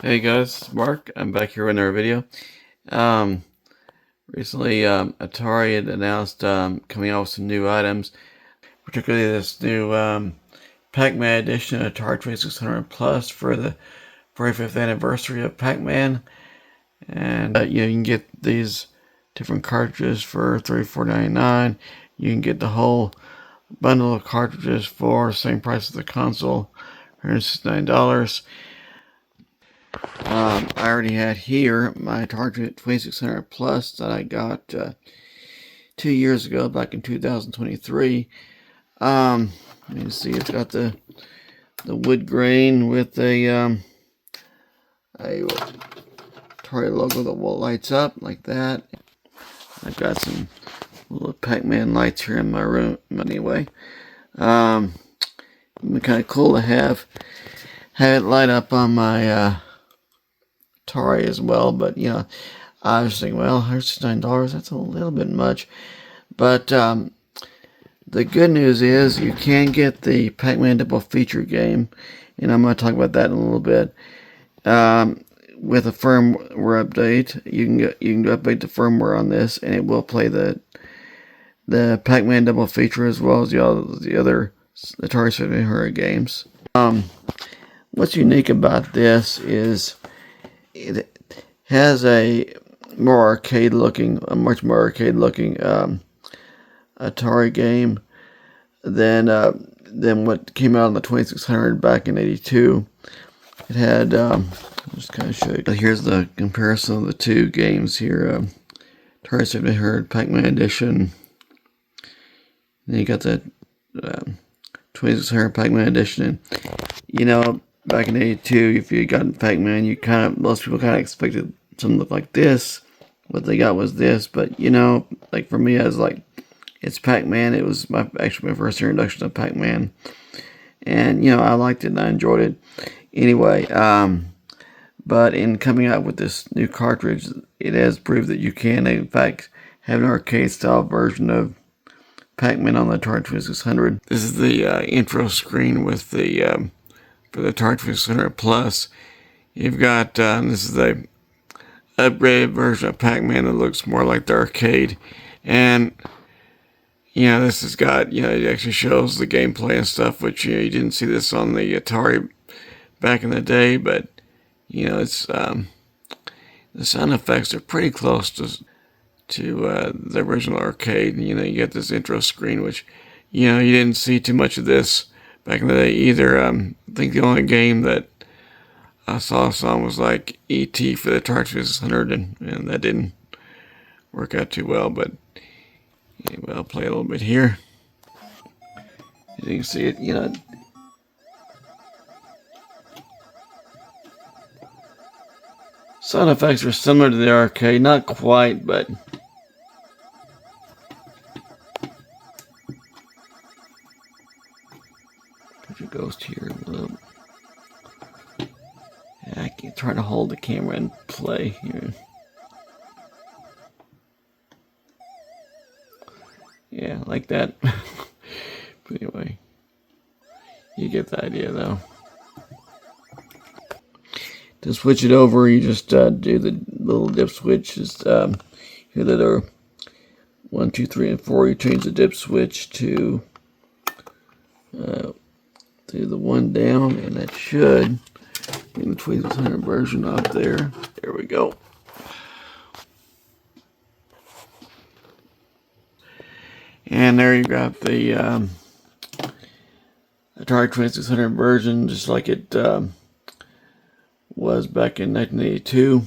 Hey guys, it's Mark. I'm back here with another video. Um, Recently, Atari had announced coming out with some new items, particularly this new Pac-Man edition of Atari 2600 Plus for the 45th anniversary of Pac-Man. And you can get these different cartridges for $34.99. You can get the whole bundle of cartridges for the same price as the console, $169. I already had here my Atari 2600 Plus that I got 2 years ago, back in 2023. Let me see, it's got the wood grain with a Atari logo that lights up like that. I've got some little Pac-Man lights here in my room. Anyway, it'd be kind of cool to have it light up on my Atari as well, but I was thinking, well, $109, that's a little bit much. But the good news is you can get the Pac-Man Double Feature game, and I'm going to talk about that in a little bit. With a firmware update, you can update the firmware on this, and it will play the Pac-Man Double Feature as well as the other Atari 700 games. What's unique about this is it has a much more arcade looking Atari game than what came out on the 2600 back in '82. It had I'll just kind of show you. Here's the comparison of the two games here. Atari 700 Pac-Man Edition. Then you got the 2600 Pac-Man Edition. And, back in '82, if you got Pac-Man, most people kind of expected something to look like this. What they got was this, but like for me, I was like, it's Pac-Man. It was actually my first introduction to Pac-Man, and I liked it and I enjoyed it. Anyway, but in coming out with this new cartridge, it has proved that you can, in fact, have an arcade-style version of Pac-Man on the Atari 2600. This is the intro screen with the for the Atari 2600 Plus. You've got this is the upgraded version of Pac-Man that looks more like the arcade, and this has got it actually shows the gameplay and stuff, which you didn't see this on the Atari back in the day, but it's the sound effects are pretty close to the original arcade. You get this intro screen, which you didn't see too much of this back in the day either. I think the only game that I saw some was like E.T. for the Atari 2600, and that didn't work out too well. But anyway, I'll play a little bit here. As you can see it, sound effects are similar to the arcade, not quite, but put your ghost here a little. I keep trying to hold the camera and play here. Yeah, like that. But anyway, you get the idea though. To switch it over, you just do the little dip switch. Just here that are 1, 2, 3, and 4. You change the dip switch to the one down, and that should bring the 2600 version up there. There we go. And there you got the Atari 2600 version, just like it was back in 1982.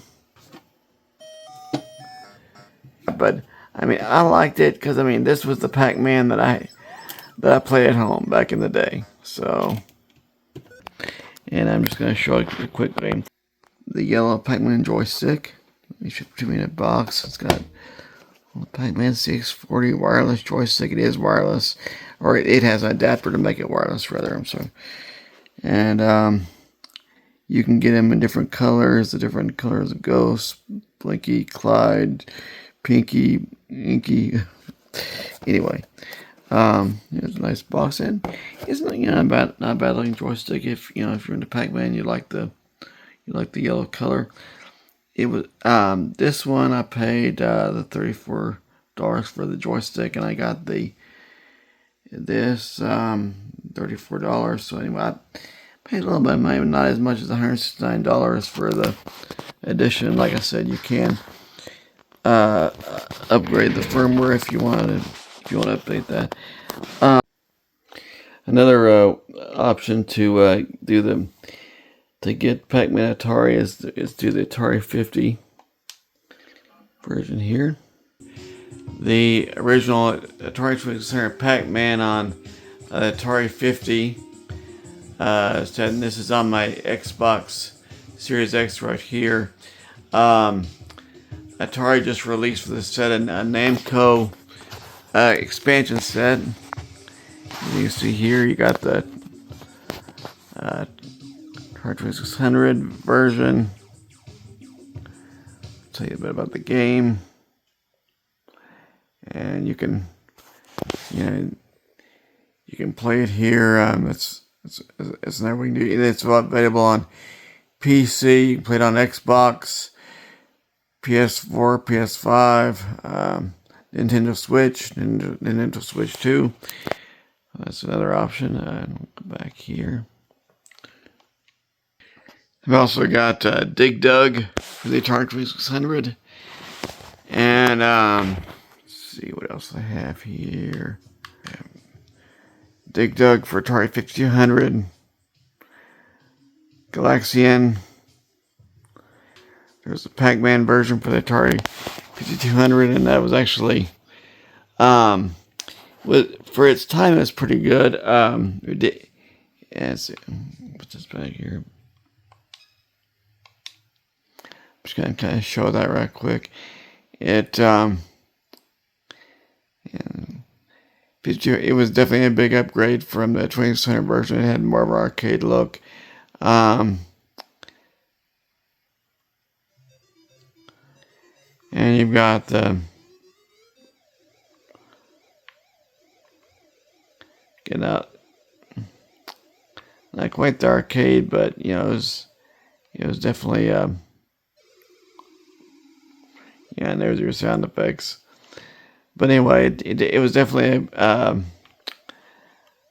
But I liked it because this was the Pac-Man that I played at home back in the day. So, and I'm just going to show you a quick game. The yellow Pac-Man joystick. It should be in a box. It's got the Pac-Man 640 wireless joystick. It is wireless, or it has an adapter to make it wireless, rather. I'm sorry. And you can get them in different colors. The different colors of Ghost, Blinky, Clyde, Pinky, Inky. Anyway, here's a nice box, and it's not bad looking joystick. If you're into Pac-Man, you like the You like the yellow color? It was this one I paid the $34 for the joystick, and I got this $34. So anyway, I paid a little bit of money, but not as much as $169 for the edition. Like I said, you can upgrade the firmware if you want to update that. Another option to to get Pac-Man Atari is do the Atari 50 version here. The original Atari 2600 Pac-Man on Atari 50. And this is on my Xbox Series X right here. Atari just released for this set a Namco expansion set. You see here, you got the Atari 2600 version. I'll tell you a bit about the game, and you can play it here. It's never we can do. It's available on PC. You can play it on Xbox, PS4, PS5, Nintendo Switch, Nintendo Switch 2. That's another option. I'll go back here. I've also got Dig Dug for the Atari 2600. And let's see what else I have here. Dig Dug for Atari 5200. Galaxian. There's a Pac-Man version for the Atari 5200, and that was actually for its time, it's pretty good. Let's see, put this back here. I'm just gonna kind of show that right quick. It was definitely a big upgrade from the 2600 version. It had more of an arcade look. And you've got the not quite the arcade, but it was definitely and there's your sound effects. But anyway, it was definitely an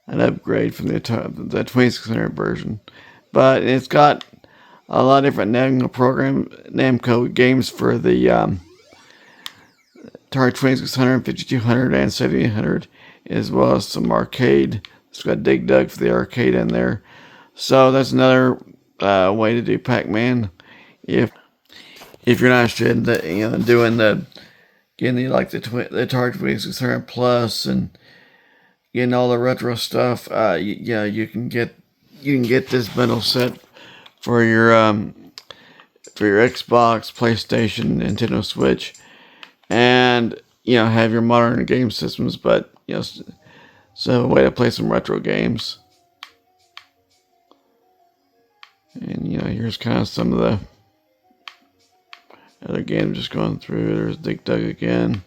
upgrade from the 2600 version. But it's got a lot of different Namco games for the Atari 2600, 5200, and 7800, as well as some arcade. It's got Dig Dug for the arcade in there. So that's another way to do Pac-Man. If you're not interested in doing the Atari 2600 Plus and getting all the retro stuff, you can get this bundle set for your Xbox, PlayStation, Nintendo Switch, and have your modern game systems, but so a way to play some retro games. And here's kind of some of the other games just going through. There's Dig Dug again.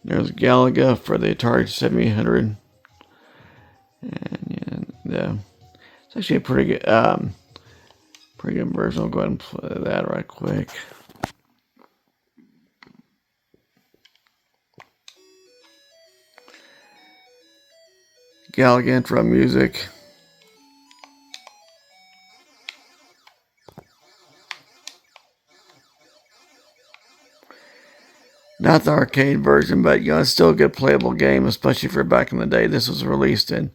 There's Galaga for the Atari 7800. And it's actually a pretty good version. I'll go ahead and play that right quick. Galaga intro music. Not the arcade version, but it's still a good playable game, especially for back in the day. This was released in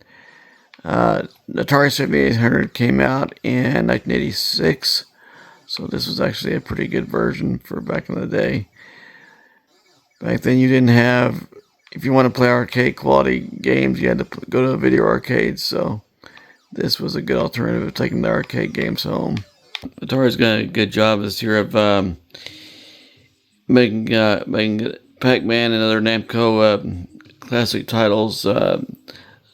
Atari 7800 came out in 1986, so this was actually a pretty good version for back in the day. Back then, you didn't have, if you want to play arcade quality games, you had to go to a video arcade. So this was a good alternative of taking the arcade games home. Atari's got a good job this year of making Pac-Man and other Namco classic titles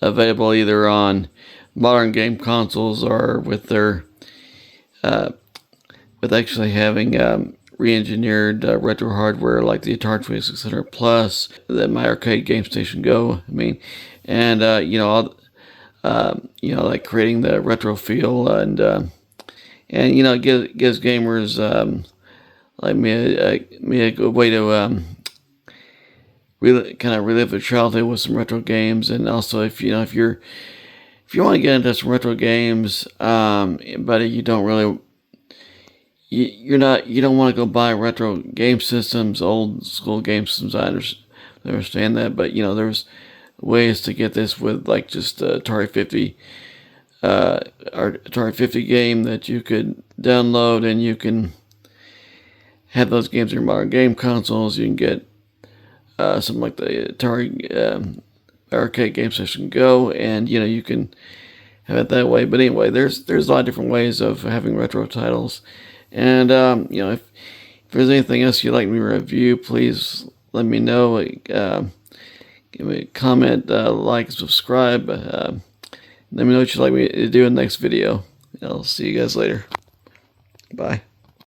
available either on modern game consoles or with their with actually having re-engineered retro hardware like the Atari 2600 Plus, the My Arcade Game Station Go. And like creating the retro feel and and it gives gamers like me a good way to kind of relive their childhood with some retro games. And also, if you want to get into some retro games, but you don't really you don't want to go buy retro game systems, old school game systems. I understand that, but there's ways to get this with like just Atari 50 or Atari 50 game that you could download, and you can have those games in your modern game consoles. You can get something like the Atari Arcade Game Station Go, and you can have it that way. But anyway, there's a lot of different ways of having retro titles, and if there's anything else you'd like me to review, please let me know. Give me a comment, like, subscribe. Let me know what you'd like me to do in the next video. I'll see you guys later. Bye.